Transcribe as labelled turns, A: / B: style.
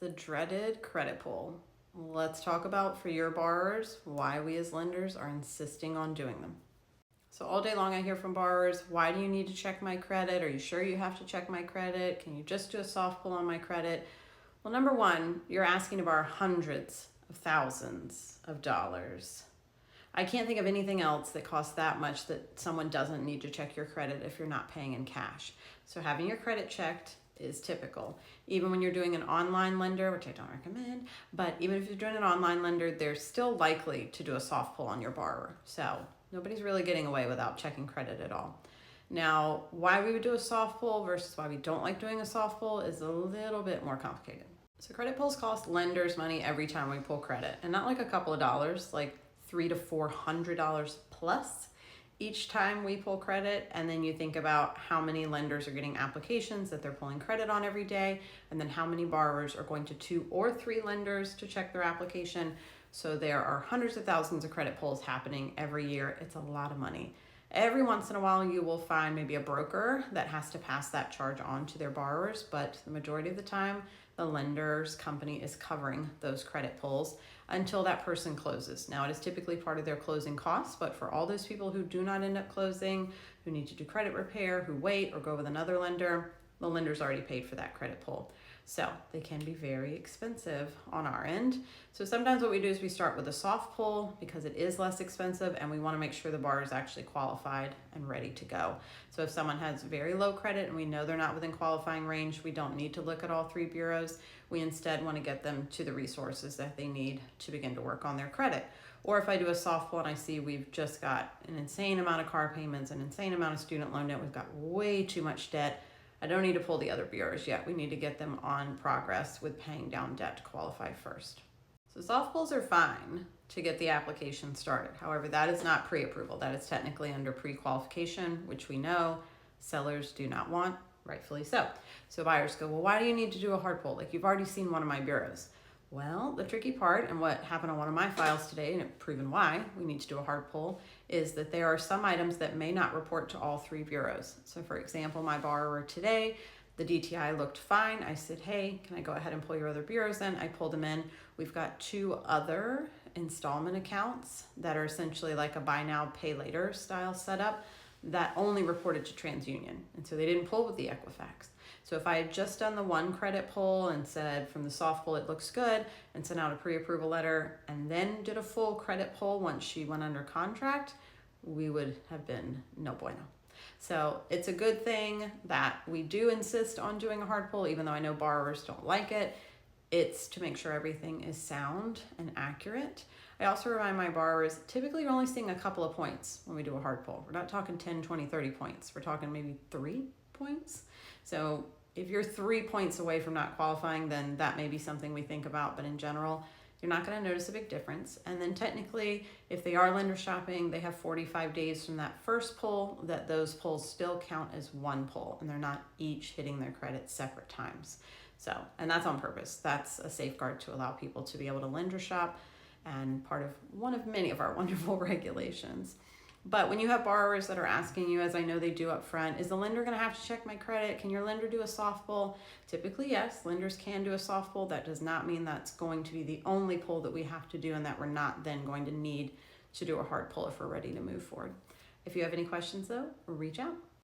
A: the dreaded credit pull. Let's talk about, for your borrowers, why we as lenders are insisting on doing them. So all day long I hear from borrowers, why do you need to check my credit? Are you sure you have to check my credit? Can you just do a soft pull on my credit? Well, number one, you're asking to borrow hundreds of thousands of dollars. I can't think of anything else that costs that much that someone doesn't need to check your credit if you're not paying in cash. So having your credit checked is typical. Even when you're doing an online lender, which I don't recommend, but even if you're doing an online lender, they're still likely to do a soft pull on your borrower. So nobody's really getting away without checking credit at all. Now, why we would do a soft pull versus why we don't like doing a soft pull is a little bit more complicated. So credit pulls cost lenders money every time we pull credit, and not like a couple of dollars, like $300 to $400 plus each time we pull credit. And then you think about how many lenders are getting applications that they're pulling credit on every day, and then how many borrowers are going to 2 or 3 lenders to check their application. So there are hundreds of thousands of credit pulls happening every year. It's a lot of money. Every once in a while you will find maybe a broker that has to pass that charge on to their borrowers, but the majority of the time the lender's company is covering those credit pulls until that person closes. Now, it is typically part of their closing costs, but for all those people who do not end up closing, who need to do credit repair, who wait or go with another lender, the lender's already paid for that credit pull. So they can be very expensive on our end. So sometimes what we do is we start with a soft pull because it is less expensive, and we want to make sure the borrower is actually qualified and ready to go. So if someone has very low credit and we know they're not within qualifying range, we don't need to look at all 3 bureaus. We instead want to get them to the resources that they need to begin to work on their credit. Or if I do a soft pull and I see we've just got an insane amount of car payments, an insane amount of student loan debt, we've got way too much debt, I don't need to pull the other bureaus yet. We need to get them on progress with paying down debt to qualify first. So soft pulls are fine to get the application started. However, that is not pre-approval. That is technically under pre-qualification, which we know sellers do not want, rightfully so. So buyers go, well, why do you need to do a hard pull? Like, you've already seen one of my bureaus. Well, the tricky part, and what happened on one of my files today, and it's proven why we need to do a hard pull, is that there are some items that may not report to all 3 bureaus. So for example, my borrower today, the DTI looked fine. I said, hey, can I go ahead and pull your other bureaus in? I pulled them in. We've got 2 other installment accounts that are essentially like a buy now, pay later style setup that only reported to TransUnion. And so they didn't pull with the Equifax. So if I had just done the one credit pull and said from the soft pull it looks good, and sent out a pre-approval letter and then did a full credit pull once she went under contract, we would have been no bueno. So it's a good thing that we do insist on doing a hard pull, even though I know borrowers don't like it. It's to make sure everything is sound and accurate. I also remind my borrowers, typically you're only seeing a couple of points when we do a hard pull. We're not talking 10, 20, 30 points. We're talking maybe 3 points. So if you're 3 points away from not qualifying, then that may be something we think about. But in general, you're not going to notice a big difference. And then technically, if they are lender shopping, they have 45 days from that first pull that those pulls still count as one pull, and they're not each hitting their credit separate times. So, and that's on purpose. That's a safeguard to allow people to be able to lender shop, and part of one of many of our wonderful regulations. But when you have borrowers that are asking you, as I know they do up front, is the lender going to have to check my credit? Can your lender do a soft pull? Typically, yes, lenders can do a soft pull. That does not mean that's going to be the only pull that we have to do, and that we're not then going to need to do a hard pull if we're ready to move forward. If you have any questions though, reach out.